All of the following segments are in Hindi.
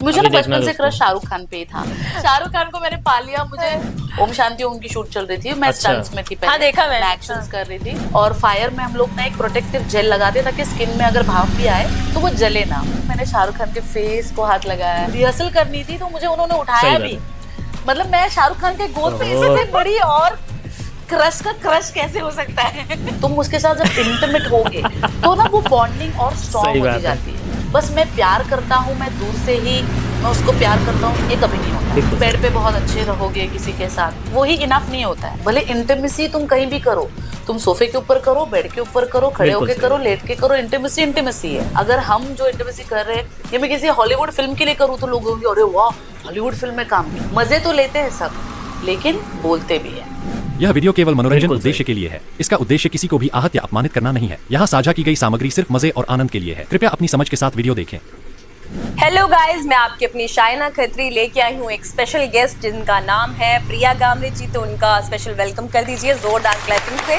मुझे ना बचपन से क्रश शाहरुख खान पे ही था। शाहरुख खान को मैंने पा लिया। मुझे ओम शांति ओम की शूट चल रही थी, मैं स्टंट्स में थी पहले। हाँ, देखा मैंने। मैं एक्शंस कर रही थी और फायर में हम लोग ना एक प्रोटेक्टिव जेल लगाते ताकि स्किन में अगर भाप भी आए तो वो जले ना। मैंने शाहरुख खान के फेस को हाथ लगाया, रिहर्सल करनी थी तो मुझे उन्होंने उठाया भी। मतलब मैं शाहरुख खान के गोद पे इससे बड़ी और क्रश का क्रश कैसे हो सकता है। तुम उसके साथ जब इंटिमेट होगे तो ना वो बॉन्डिंग और स्ट्रॉन्ग होती जाती है। बस मैं प्यार करता हूँ, मैं दूर से ही मैं उसको प्यार करता हूँ, ये कभी नहीं होता। बेड पे बहुत अच्छे रहोगे किसी के साथ, वो ही इनफ नहीं होता है। भले इंटिमेसी तुम कहीं भी करो, तुम सोफे के ऊपर करो, बेड के ऊपर करो, खड़े होके करो, लेट के करो, इंटिमेसी इंटिमेसी है। अगर हम जो इंटिमेसी कर रहे हैं ये मैं किसी हॉलीवुड फिल्म के लिए करूँ तो लोग होंगे अरे वाह हॉलीवुड फिल्म में काम किया। मजे तो लेते हैं सब, लेकिन बोलते भी है। यह वीडियो केवल मनोरंजन उद्देश्य के लिए है। इसका उद्देश्य किसी को भी आहत या अपमानित करना नहीं है। यहाँ साझा की गई सामग्री सिर्फ मजे और आनंद के लिए है। कृपया अपनी समझ के साथ वीडियो देखें। हेलो गाइस, मैं आपकी अपनी शाइना खत्री लेके आई हूँ एक स्पेशल गेस्ट जिनका नाम है प्रिया गामरे जी। तो उनका स्पेशल वेलकम कर दीजिए जोरदार क्लैपिंग से।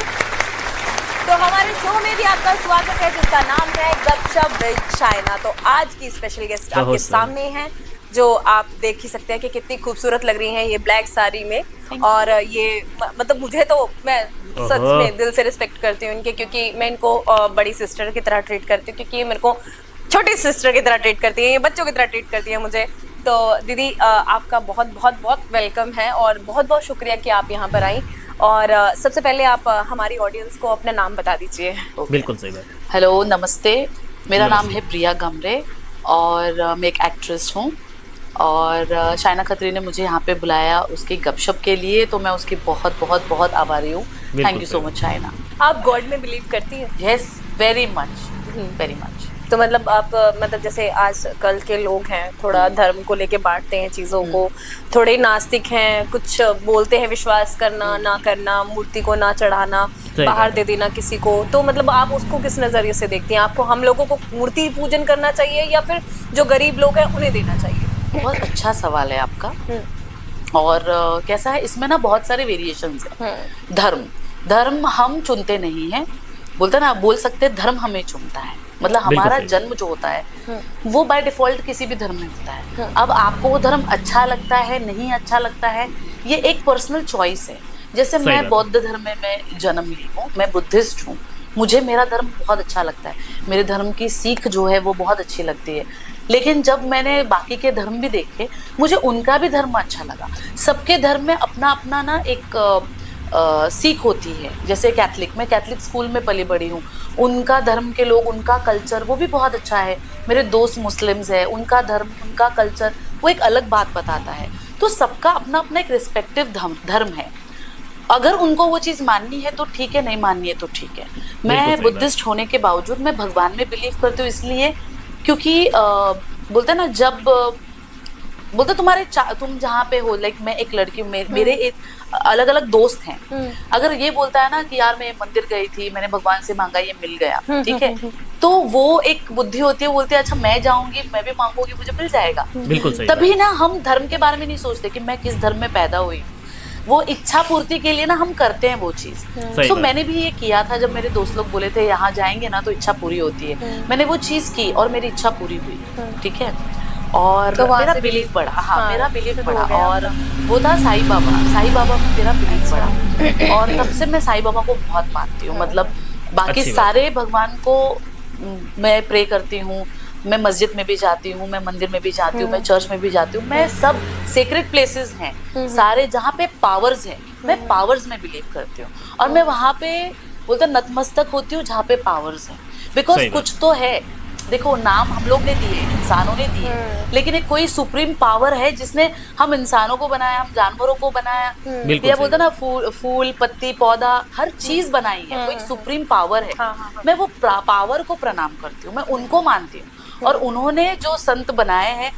तो हमारे शो में भी आपका स्वागत है जिसका नाम है गपशप विद शाइना। तो आज की स्पेशल गेस्ट आपके सामने है जो आप देख ही सकते हैं कि कितनी खूबसूरत लग रही हैं ये ब्लैक साड़ी में। और ये मतलब मुझे तो मैं सच में दिल से रिस्पेक्ट करती हूँ इनके, क्योंकि मैं इनको बड़ी सिस्टर की तरह ट्रीट करती हूँ, क्योंकि ये मेरे को छोटी सिस्टर की तरह ट्रीट करती है, ये बच्चों की तरह ट्रीट करती है मुझे। तो दीदी आपका बहुत बहुत बहुत वेलकम है और बहुत बहुत शुक्रिया कि आप यहाँ पर आई। और सबसे पहले आप हमारी ऑडियंस को अपना नाम बता दीजिए। बिल्कुल सही बात। हेलो नमस्ते, मेरा नाम है प्रिया गामरे और मैं एक एक्ट्रेस हूँ और शाइना खत्री ने मुझे यहाँ पे बुलाया उसकी गपशप के लिए, तो मैं उसकी बहुत बहुत बहुत आभारी हूँ। Thank you so much Shaina. आप गॉड में बिलीव करती हैं? Yes, very much, very much. तो मतलब आप मतलब जैसे आज कल के लोग हैं थोड़ा धर्म को लेके बांटते हैं चीज़ों को, थोड़े नास्तिक हैं, कुछ बोलते हैं विश्वास करना ना करना, मूर्ति को ना चढ़ाना, बाहर दे देना किसी को। तो मतलब आप उसको किस नज़रिए से देखती हैं? आपको हम लोगों को मूर्ति पूजन करना चाहिए या फिर जो गरीब लोग हैं उन्हें देना चाहिए? बहुत अच्छा सवाल है आपका। और कैसा है, इसमें ना बहुत सारे वेरिएशंस हैं। धर्म हम चुनते नहीं हैं, बोलते ना, बोल सकते धर्म हमें चुनता है। मतलब हमारा जन्म जो होता है वो बाय डिफॉल्ट किसी भी धर्म में होता है। अब आपको वो धर्म अच्छा लगता है नहीं अच्छा लगता है ये एक पर्सनल चॉइस है। जैसे मैं बौद्ध धर्म में मैं जन्म ली हूँ, मैं बुद्धिस्ट हूँ, मुझे मेरा धर्म बहुत अच्छा लगता है, मेरे धर्म की सीख जो है वो बहुत अच्छी लगती है। लेकिन जब मैंने बाकी के धर्म भी देखे मुझे उनका भी धर्म अच्छा लगा। सबके धर्म में अपना अपना ना एक सीख होती है। जैसे मैं कैथलिक स्कूल में पली बड़ी हूँ, उनका धर्म के लोग, उनका कल्चर वो भी बहुत अच्छा है। मेरे दोस्त मुस्लिम्स हैं, उनका धर्म उनका कल्चर वो एक अलग बात बताता है। तो सबका अपना अपना एक रिस्पेक्टिव धर्म है। अगर उनको वो चीज़ माननी है तो ठीक है, नहीं माननी है तो ठीक है। मैं बुद्धिस्ट होने के बावजूद मैं भगवान में बिलीव करती हूँ, इसलिए क्योंकि बोलते ना, जब बोलते तुम जहाँ पे हो, लाइक मैं एक लड़की हूँ, मेरे एक अलग अलग दोस्त हैं। अगर ये बोलता है ना कि यार मैं मंदिर गई थी, मैंने भगवान से मांगा, ये मिल गया, ठीक है, तो वो एक बुद्धि होती है, बोलते हैं अच्छा मैं जाऊंगी, मैं भी मांगूंगी, मुझे मिल जाएगा। बिल्कुल सही। तभी ना हम धर्म के बारे में नहीं सोचते कि मैं किस धर्म में पैदा हुई। वो इच्छा पूर्ति के लिए ना हम करते हैं वो चीज। तो मैंने भी ये किया था, जब मेरे दोस्त लोग बोले थे यहाँ जाएंगे ना तो इच्छा पूरी होती है, मैंने वो चीज की और मेरी इच्छा पूरी हुई, ठीक है। और तो मेरा बिलीफ बढ़ा। हाँ, मेरा बिलीफ बढ़ा। और वो था साईं बाबा में मेरा बिलीफ बढ़ा और तब से मैं साईं बाबा को बहुत मानती हूँ। मतलब बाकी सारे भगवान को मैं प्रे करती हूँ, मैं मस्जिद में भी जाती हूँ, मैं मंदिर में भी जाती हूँ, मैं चर्च में भी जाती हूँ, मैं सब सेक्रेट प्लेसेस हैं सारे जहाँ पे पावर्स हैं, मैं पावर्स में बिलीव करती हूँ। और मैं वहाँ पे बोलते नतमस्तक होती हूँ जहाँ पे पावर्स हैं। बिकॉज कुछ तो है, देखो नाम हम लोग ने दिए, इंसानों ने दिए, लेकिन एक कोई सुप्रीम पावर है जिसने हम इंसानों को बनाया, हम जानवरों को बनाया, या बोलते ना फूल पत्ती पौधा हर चीज बनाई है, वो एक सुप्रीम पावर है। मैं वो पावर को प्रणाम करती हूँ, मैं उनको मानती हूँ। और उन्होंने जो संत बनाए हैं,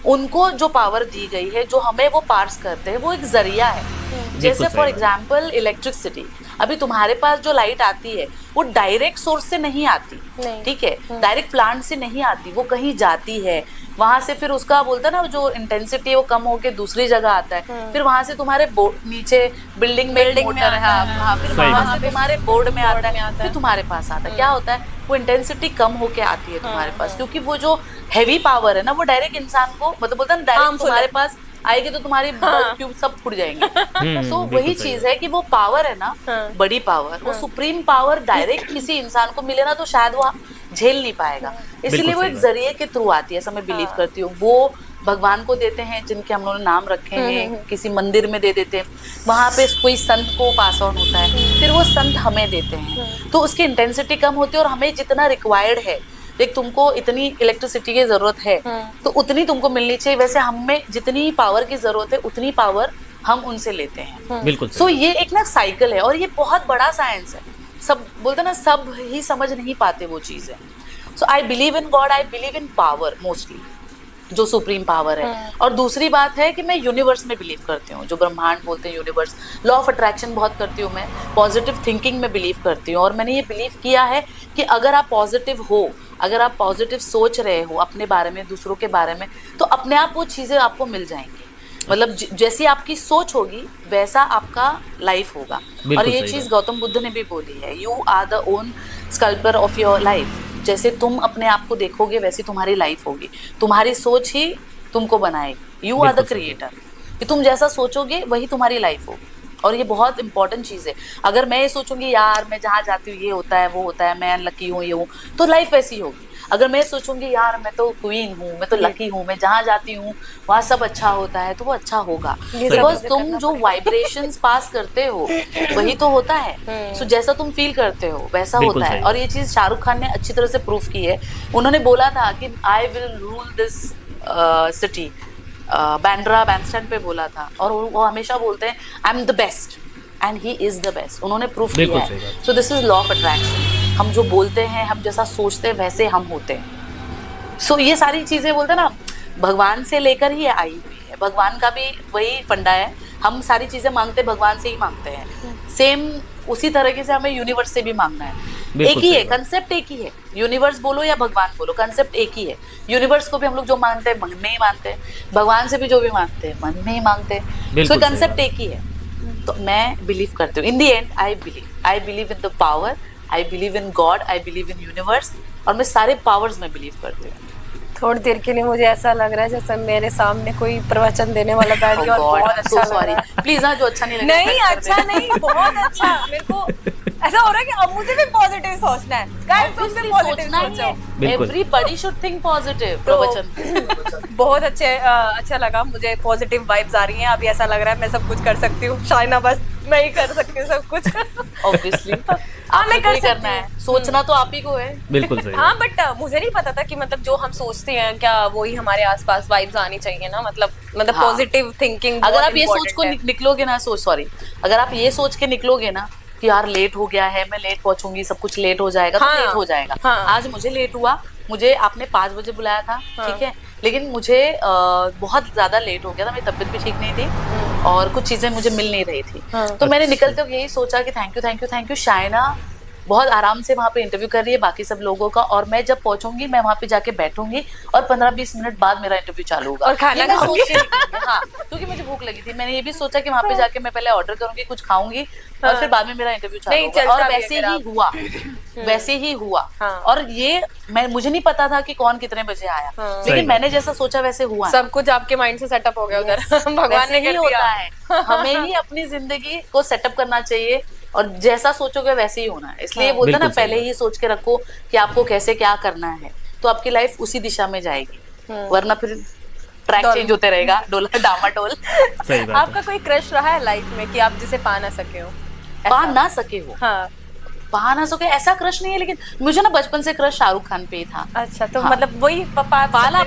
उनको जो पावर दी गई है, जो हमें वो पार्स करते हैं, वो एक जरिया है। जैसे बिल्कुल फॉर सही एग्जाम्पल इलेक्ट्रिसिटी, अभी तुम्हारे पास जो लाइट आती है वो डायरेक्ट सोर्स से नहीं आती, नहीं। ठीक है, डायरेक्ट प्लांट से नहीं आती, वो कहीं जाती है, वहां से फिर उसका बोलता है ना जो इंटेंसिटी है वो कम होके दूसरी जगह आता है, फिर वहां से तुम्हारे नीचे बिल्डिंग में Building में मोटर है, आता है। हाँ, फिर सही वहां बात। से तुम्हारे बोर्ड में आता में है, आता फिर है। तुम्हारे पास आता है। क्या होता है, वो इंटेंसिटी कम होके आती है तुम्हारे पास, क्योंकि वो जो हैवी पावर है ना वो डायरेक्ट इंसान को मतलब बोलता है ना डायरेक्ट Harmful तुम्हारे है। पास आएगी तो तुम्हारी बल्ब ट्यूब सब फूट जाएंगे। सो बिल्कुल वही सही चीज है कि वो पावर है ना, हाँ। बड़ी पावर, वो सुप्रीम पावर डायरेक्ट किसी इंसान को मिले ना तो शायद वो झेल नहीं पाएगा, इसलिए वो सही एक बात। जरिए के थ्रू आती है, ऐसा मैं बिलीव करती हूँ। वो भगवान को देते हैं जिनके हम लोगों ने नाम रखे हैं, किसी मंदिर में दे देते हैं, वहां पे कोई संत को पास ऑन होता है, फिर वो संत हमें देते हैं, तो उसकी इंटेंसिटी कम होती है और हमें जितना रिक्वायर्ड है, देख तुमको इतनी इलेक्ट्रिसिटी की जरूरत है तो उतनी तुमको मिलनी चाहिए, वैसे हमें जितनी पावर की जरूरत है उतनी पावर हम उनसे लेते हैं। बिल्कुल सो सही। ये एक ना साइकिल है और ये बहुत बड़ा साइंस है, सब बोलते ना सब ही समझ नहीं पाते वो चीज है। So I believe in God, I believe in power mostly, जो सुप्रीम पावर है। और दूसरी बात है कि मैं यूनिवर्स में बिलीव करती हूँ, जो ब्रह्मांड बोलते हैं यूनिवर्स, लॉ ऑफ अट्रैक्शन बहुत करती हूँ मैं, पॉजिटिव थिंकिंग में बिलीव करती हूँ, और मैंने ये बिलीव किया है कि अगर आप पॉजिटिव हो, अगर आप पॉजिटिव सोच रहे हो अपने बारे में, दूसरों के बारे में, तो अपने आप वो चीज़ें आपको मिल जाएंगी। मतलब जैसी आपकी सोच होगी वैसा आपका लाइफ होगा। और ये सही चीज़ बात। गौतम बुद्ध ने भी बोली है, you are the own sculptor of your life. जैसे तुम अपने आप को देखोगे वैसी तुम्हारी लाइफ होगी, तुम्हारी सोच ही तुमको बनाएगी। यू आर द बिल्कुल सही। क्रिएटर, कि तुम जैसा सोचोगे वही तुम्हारी लाइफ होगी। और ये बहुत इंपॉर्टेंट चीज़ है। अगर मैं ये सोचूंगी यार मैं जहाँ जाती हूँ ये होता है वो होता है, मैं अनलकी हूँ ये हूँ, तो लाइफ वैसी होगी। अगर मैं सोचूंगी यार मैं तो क्वीन हूँ, मैं तो लकी हूँ, मैं जहाँ जाती हूँ वहाँ सब अच्छा होता है, तो वो अच्छा होगा। ये बिकॉज सब तुम करना जो वाइब्रेशंस पास करते हो वही तो होता है। सो जैसा तुम फील करते हो वैसा बिल्कुल होता है। सही। और ये चीज शाहरुख खान ने अच्छी तरह से प्रूफ की है। उन्होंने बोला था कि I will rule this city, Bandra Bandstand पे बोला था, और वो हमेशा बोलते हैं I am the best and he is the best. उन्होंने प्रूफ बिल्कुल किया सही है। बात। So this is law of attraction. हम जो बोलते हैं, हम जैसा सोचते हैं वैसे हम होते हैं। सो ये सारी चीजें बोलते हैं ना भगवान से लेकर ही आई हुई है। भगवान का भी वही फंडा है, हम सारी चीजें मांगते भगवान से ही मांगते हैं। सेम उसी तरीके से हमें यूनिवर्स से भी मांगना है। बिल्कुल एक ही सही है, बात। कंसेप्ट एक ही है। यूनिवर्स बोलो या भगवान बोलो, कंसेप्ट एक ही है। यूनिवर्स को भी हम लोग जो मानते हैं मन में ही मानते हैं, भगवान से भी जो भी मांगते हैं मन में ही मांगते हैं। बिल्कुल सो सही कंसेप्ट बात। एक ही है। तो मैं बिलीव करती हूँ in the end, I believe in the power, I believe in God, I believe in universe, और मैं सारे पावर्स में बिलीव करती हूँ। थोड़ी देर के लिए मुझे ऐसा लग रहा है जैसे मेरे सामने कोई प्रवचन देने वाला बैठ गया और बहुत अच्छा लग रहा है। प्लीज हाँ, जो अच्छा नहीं लगा नहीं अच्छा नहीं, बहुत अच्छा। मेरे को ऐसा हो रहा है कि अब मुझे भी पॉजिटिव सोचना है। गाइस तुम भी पॉजिटिव सोचो। बिल्कुल। Everybody should think positive. प्रवचन बहुत अच्छा लगा, मुझे पॉजिटिव वाइब्स आ रही हैं। अभी ऐसा लग रहा है मैं सब कुछ कर सकती हूँ। शाइना बस मैं ही कर सकती हूँ सब कुछ। ऑब्वियसली हाँ, मैं आपको कर ही करना सकती है, सोचना तो आप ही को है। बिल्कुल सही। हाँ बट मुझे नहीं पता था कि मतलब जो हम सोचते हैं क्या वही हमारे आसपास वाइब्स आनी चाहिए ना, मतलब हाँ। Positive thinking. अगर आप ये सोच को निकलोगे ना, अगर आप ये सोच के निकलोगे ना कि यार लेट हो गया है, मैं लेट पहुंचूंगी, सब कुछ लेट हो जाएगा, तो हाँ, लेट हो जाएगा। हाँ। आज मुझे लेट हुआ, मुझे आपने 5 बजे बुलाया था, ठीक है, लेकिन मुझे बहुत ज्यादा लेट हो गया था, मेरी तबीयत भी ठीक नहीं थी और कुछ चीजें मुझे मिल नहीं रही थी। तो मैंने निकलते हुए यही सोचा कि थैंक यू शाइना बहुत आराम से वहाँ पे इंटरव्यू कर रही है बाकी सब लोगों का, और मैं जब पहुंचूंगी मैं वहाँ पे जाके बैठूंगी और 15-20 मिनट बाद मेरा इंटरव्यू चालू होगा और खाना ये मैं खाओगी। सोच के निकली। हाँ, क्योंकि मुझे भूख लगी थी। मैंने ये भी सोचा कि वहाँ पे जाके मैं पहले ऑर्डर करूंगी, कुछ खाऊंगी और फिर बाद में मेरा इंटरव्यू चालू नहीं, होगा। चलता और भी वैसे अगर ही आप- हुआ, वैसे ही हुआ। हाँ। और ये मुझे नहीं पता था कि कौन कितने बजे आया, सही लेकिन बात। मैंने जैसा सोचा वैसे हुआ। सब कुछ आपके माइंड से सेटअप हो गया उधर। भगवान वैसे ने ही कर होता दिया। है। हमें ही अपनी जिंदगी को सेटअप करना चाहिए और जैसा सोचोगे वैसे ही होना है। इसलिए बोलते ना बिल्कुल सही पहले बात। ही सोच के रखो कि आपको कैसे क्या करना है, तो आपकी लाइफ उसी दिशा में जाएगी, वरना फिर ट्रैक चेंज होते रहेगा, डोला डामाडोल। सही बात है। आपका कोई क्रश रहा है लाइफ में कि आप जिसे पा ना सके हो? पा ना सके हो, हाँ पा ना सके ऐसा क्रश नहीं है, लेकिन मुझे ना बचपन से क्रश शाहरुख खान पे ही था। अच्छा, तो हाँ। मतलब वही पाया पाला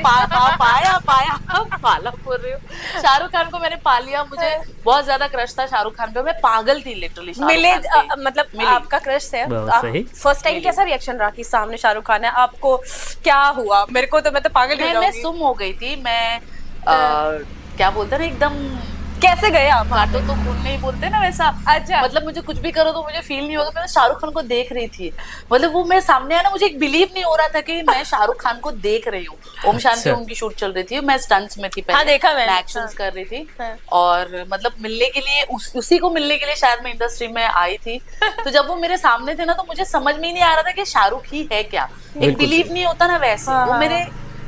बोल रही हूँ। शाहरुख खान को मैंने पा लिया। मुझे बहुत ज्यादा क्रश था शाहरुख खान पे, मैं पागल थी लिटरली। मिले मतलब आपका क्रश है, बहुत सही। फर्स्ट टाइम कैसा रिएक्शन रहा कि सामने शाहरुख खान है, आपको क्या हुआ? मेरे को तो मैं तो पागल हो मैं जाऊंगी। सुम हो गई थी। मैं क्या बोलते हैं ना, एकदम कैसे गए आप? काटो तो खून नहीं बोलते ना वैसा। अच्छा। मतलब मुझे कुछ भी करो तो मुझे फील नहीं होगा। मैं शाहरुख खान को देख रही थी, मतलब वो मेरे सामने आया ना, मुझे एक बिलीव नहीं हो रहा था कि मैं शाहरुख खान को देख रही हूँ। ओम शांति ओम की शूट चल रही थी, मैं स्टंट्स में थी पहले। हाँ, देखा मैंने। मैं एक्शंस कर रही थी। हाँ। और मतलब मिलने के लिए उसी को मिलने के लिए शायद मैं इंडस्ट्री में आई थी। तो जब वो मेरे सामने थे ना, तो मुझे समझ में ही नहीं आ रहा था कि शाहरुख ही है क्या। एक बिलीव नहीं होता ना वैसे। हाँ, वो हाँ, मेरे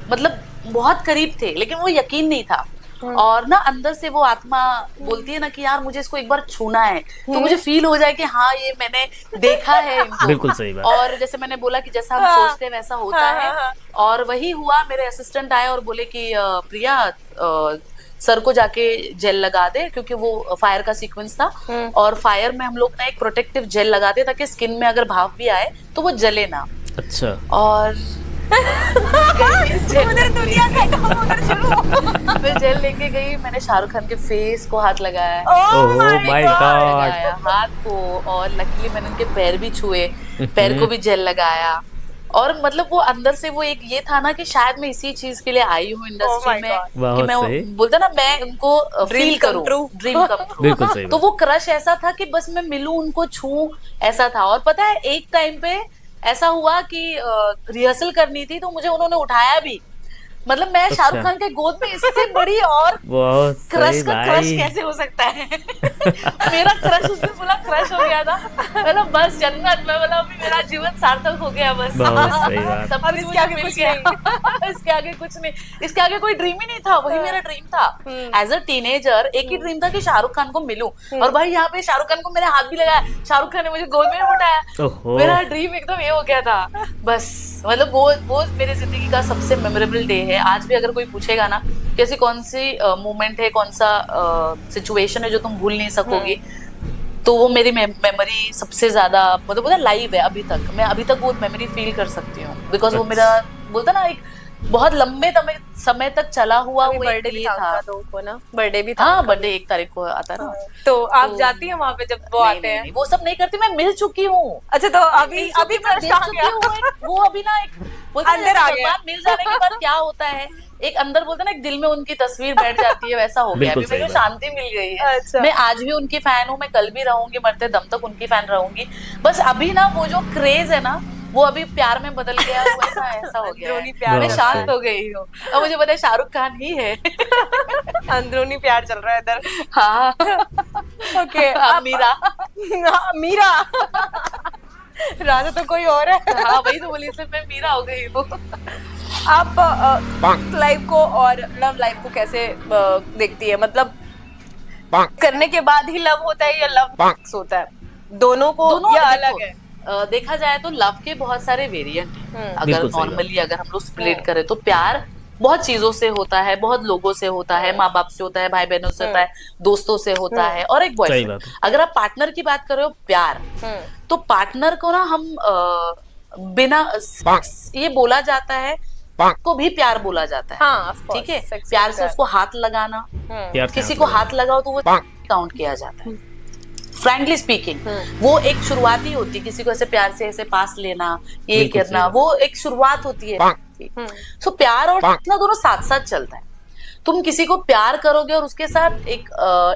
मतलब बहुत करीब थे, लेकिन वो यकीन नहीं था। और ना अंदर से वो आत्मा बोलती है ना कि यार मुझे इसको एक बार छूना है, तो मुझे फील हो जाए कि हाँ ये मैंने देखा है इनको। बिल्कुल सही बात। और जैसे मैंने बोला कि जैसा हम सोचते हैं वैसा होता है। और वही हुआ। मेरे असिस्टेंट आए और बोले कि प्रिया सर को जाके जेल लगा दे, क्योंकि वो फायर का सीक्वेंस था। और फायर में हम लोग ना एक प्रोटेक्टिव जेल लगाते ताकि स्किन में अगर भाप भी आए तो वो जले ना। अच्छा। और उधर दुनिया खत्म, उधर शुरू। मैं जेल लेके गई, मैंने शाहरुख खान के फेस को हाथ लगाया, ओह माय गॉड। लगाया हाथ को, और लकीली मैंने उनके पैर भी छुए, पैर को भी जेल लगाया। और मतलब वो अंदर से वो एक ये था ना कि शायद मैं इसी चीज के लिए आई हूँ इंडस्ट्री my में, God. कि बहुत मैं सही। बोलता ना मैं उनको फील come करूँ, true. Dream come true. बिल्कुल सही तो बात। वो क्रश ऐसा था कि बस मैं मिलूं, उनको छूं, ऐसा था। और पता है एक टाइम पे ऐसा हुआ कि रिहर्सल करनी थी, तो मुझे उन्होंने उठाया भी। मतलब मैं अच्छा। शाहरुख खान के गोद में इससे बड़ी और बहुत क्रश सही का क्रश भाई। कैसे हो सकता है। मेरा क्रश उस दिन पूरा क्रश हो गया था। मतलब बस जन्नत में, मतलब अभी मेरा जीवन सार्थक हो गया बस। बहुत सही बात। सब अब कुछ इसके मुझे आगे मिल कुछ गया। इसके आगे कुछ नहीं, इसके आगे कोई ड्रीम ही नहीं था। वही मेरा ड्रीम था एज अ टीनेजर। एक ही ड्रीम था कि शाहरुख खान को मिलूं। और भाई यहाँ पे शाहरुख खान को मैंने हाथ भी लगाया, शाहरुख खान ने मुझे गोद में उठाया। ओहो। मेरा ड्रीम एकदम ये हो गया था बस। मतलब वो मेरी जिंदगी का सबसे मेमोरेबल डे है। आज भी अगर कोई पूछेगा ना कैसी कौन सी मोमेंट है, कौन सा सिचुएशन है जो तुम भूल नहीं सकोगी, तो वो मेरी मेमोरी सबसे ज्यादा मतलब बोला लाइव है अभी तक। मैं अभी तक वो मेमोरी फील कर सकती हूँ, बिकॉज वो मेरा बोलता ना एक बहुत लंबे समय तक चला हुआ वो एक बर्थडे भी ये था था। उनका, तो ना बर्थडे भी था। हाँ, बर्थडे 1 तारीख को आता है ना। तो आप तो- जाती हैं वहां पे जब वो नहीं, आते नहीं, हैं? नहीं, वो सब नहीं करती। मैं मिल चुकी हूँ। अच्छा, तो अभी मैं क्रश देख कहाँ चुकी गया? हूँ। वो अभी ना एक बोलते हैं अंदर जैसे आ गया। भगवान मिल जाने के बाद क्या होता है, एक अंदर बोलते हैं ना एक दिल में उनकी तस्वीर बैठ जाती है, वैसा हो गया। बिल्कुल अभी मुझे सही बात। शांति मिल गई है। अच्छा। मैं आज भी उनकी फैन हूँ, मैं कल भी रहूंगी, मरते दम तक उनकी फैन रहूंगी। बस अभी ना वो जो क्रेज है ना, वो अभी प्यार में बदल गया, वो ऐसा हो गया अंदरूनी है। प्यार मैं बहुत शांत सही। हो गई हूँ। अब मुझे पता है शाहरुख खान ही है। अंदरूनी प्यार चल रहा है इधर। हाँ। ओके। अब मीरा। मीरा। राजा तो कोई और है। हाँ, वही तो बोली, इसलिए मैं मीरा हो गई हूँ। आप लाइफ को और लव लाइफ को कैसे देखती है? मतलब करने के बाद ही लव होता है या लव होता है? दोनों को दोनों या देखो, अलग है? देखा जाए तो लव के बहुत सारे वेरिएंट हैं। अगर बिल्कुल सही नॉर्मली अगर हम लोग स्प्लिट करें तो प्यार बहुत चीजों से होता है, बहुत लोगों से होता है, माँ बाप से होता है, भाई बहनों से होता है, दोस्तों से होता है, और एक सही बॉयफ्रेंड। बात है। अगर आप पार्टनर की बात कर रहे हो प्यार, तो पार्टनर को ना हम बिना ये बोला जाता है को भी प्यार बोला जाता है। हाँ, of course, ठीक है, sex प्यार भी से उसको हाथ लगाना, प्यार से किसी हाथ को लगाओ। हाथ लगाओ तो वो काउंट किया जाता है। फ्रैंकली स्पीकिंग, वो एक शुरुआत ही होती है। किसी को ऐसे प्यार से ऐसे पास लेना, ये बिल्कुल करना, सही वो एक शुरुआत होती है। सो प्यार और ना दोनों साथ साथ चलता है। तुम किसी को प्यार करोगे और उसके साथ एक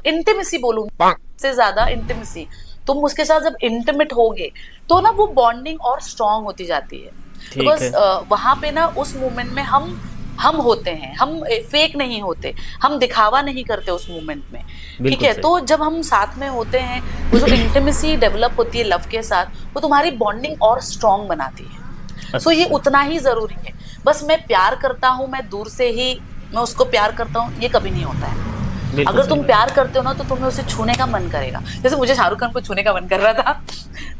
इंटीमेसी बोलूंगी, से ज्यादा इंटीमेसी, तुम उसके साथ जब इंटीमेट होगे तो ना वो बॉन्डिंग और स्ट्रांग होती जाती है। ठीक बिकॉज है। वहां पे ना उस मोमेंट में हम होते हैं, हम फेक नहीं होते, हम दिखावा नहीं करते उस मोमेंट में। ठीक बिल्कुल है, सही। तो जब हम साथ में होते हैं, वो जो इंटीमेसी डेवलप होती है लव के साथ, वो तुम्हारी बॉन्डिंग और स्ट्रांग बनाती है। सो ये अच्छा। उतना ही जरूरी है। बस मैं प्यार करता हूँ, मैं दूर से ही मैं उसको प्यार करता हूँ, ये कभी नहीं होता है। बिल्कुल अगर सही तुम बात। प्यार करते हो ना तो तुम्हें उसे छूने का मन करेगा। जैसे मुझे शाहरुख खान को छूने का मन कर रहा था,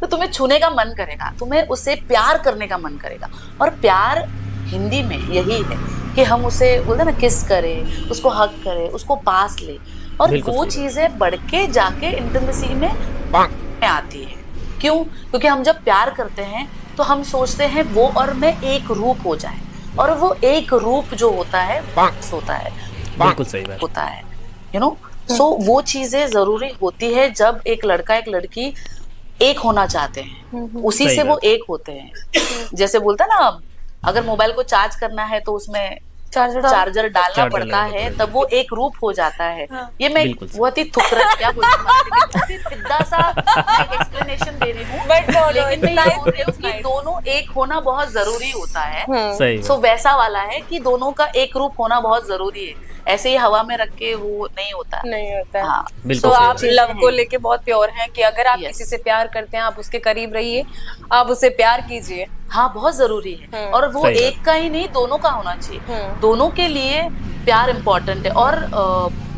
तो तुम्हें छूने का मन करेगा, तुम्हें उसे प्यार करने का मन करेगा। और प्यार हिंदी में यही है कि हम उसे बोलते ना किस करें, उसको हक करें, उसको पास ले, और बिल्कुल वो सही चीजें बढ़ के जाके इंटीमेसी में आती है। क्यों? क्योंकि हम जब प्यार करते हैं तो हम सोचते हैं वो और मैं एक रूप हो जाए, और वो एक रूप जो होता है होता है, बिल्कुल सही बात। होता है, यू नो। सो वो चीजें जरूरी होती है जब एक लड़का एक लड़की एक होना चाहते हैं, उसी सही से वो बात। एक होते हैं। जैसे बोलता ना, अगर मोबाइल को चार्ज करना है तो उसमें चार्जर डालना चार्जर पड़ता लगाना है, पड़ता तब वो एक रूप हो जाता है। ये मैं बिल्कुल सही। बहुत ही थुकरा क्या बोलते हैं मराठी में, बहुत ही सिद्धा सा एक्सप्लेनेशन दे रही हूँ, But no, लेकिन मैं it's ये बोल रही हूँ nice, कि nice. दोनों एक होना बहुत जरूरी होता है। सही सो बात। वैसा वाला है कि दोनों का एक रूप होना बहुत जरूरी है, ऐसे ही हवा में रख के वो नहीं होता। नहीं होता है। हाँ, बिल्कुल तो सही आप बात। लव को लेके बहुत प्योर हैं कि अगर आप Yes. किसी से प्यार करते हैं आप उसके करीब रहिए, आप उसे प्यार कीजिए। हाँ, बहुत जरूरी है, और वो सही बात। एक का ही नहीं, दोनों का होना चाहिए। दोनों के लिए प्यार इम्पोर्टेंट है, और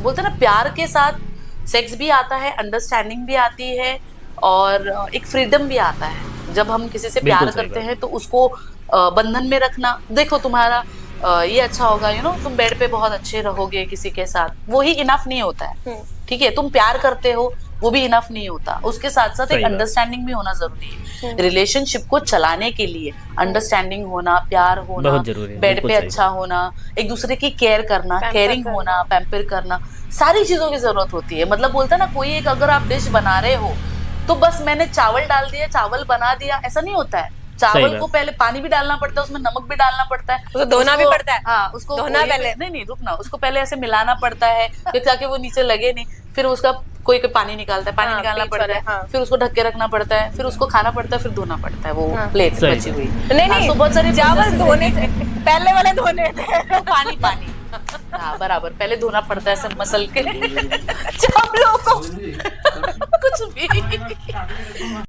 बोलते हैं ना, प्यार के साथ सेक्स भी आता है, अंडरस्टैंडिंग भी आती है, और एक फ्रीडम भी आता है। जब हम किसी से बिल्कुल प्यार सही करते बात। हैं तो उसको बंधन में रखना, देखो तुम्हारा ये अच्छा होगा, तुम बेड पे बहुत अच्छे रहोगे किसी के साथ, वो ही इनफ नहीं होता है। ठीक है, तुम प्यार करते हो, वो भी इनफ नहीं होता, उसके साथ साथ सही एक बात। अंडरस्टैंडिंग भी होना जरूरी है। रिलेशनशिप को चलाने के लिए अंडरस्टैंडिंग होना, प्यार होना, बहुत जरूरी है, बेड बिल्कुल पे सही अच्छा होना, एक दूसरे की केयर करना, Pamper केयरिंग करना। होना, पैम्पर करना, सारी चीजों की जरूरत होती है। मतलब बोलता है ना कोई एक, अगर आप डिश बना रहे हो तो बस मैंने चावल डाल दिया, चावल बना दिया, ऐसा नहीं होता है। चावल बात। को पहले पानी भी डालना पड़ता है, उसमें नमक भी डालना पड़ता है, उसको धोना भी पड़ता है। हाँ, उसको धोना कोई- पहले। नहीं रुकना, उसको पहले ऐसे मिलाना पड़ता है फिर ताकि वो नीचे लगे नहीं, फिर उसका कोई पानी निकालता है, पानी हाँ, निकालना बीच पड़ता वाले, है, हाँ। फिर उसको ढक के रखना पड़ता है, फिर उसको खाना पड़ता है, फिर धोना पड़ता है वो प्लेट सही बची बात। हुई। नहीं हाँ, नहीं, so बहुत सारी चावल processes धोने हैं। से पहले वाले धोने थे। तो पानी पानी, हाँ बराबर, पहले धोना पड़ता है सब मसल के चावलों को कुछ भी।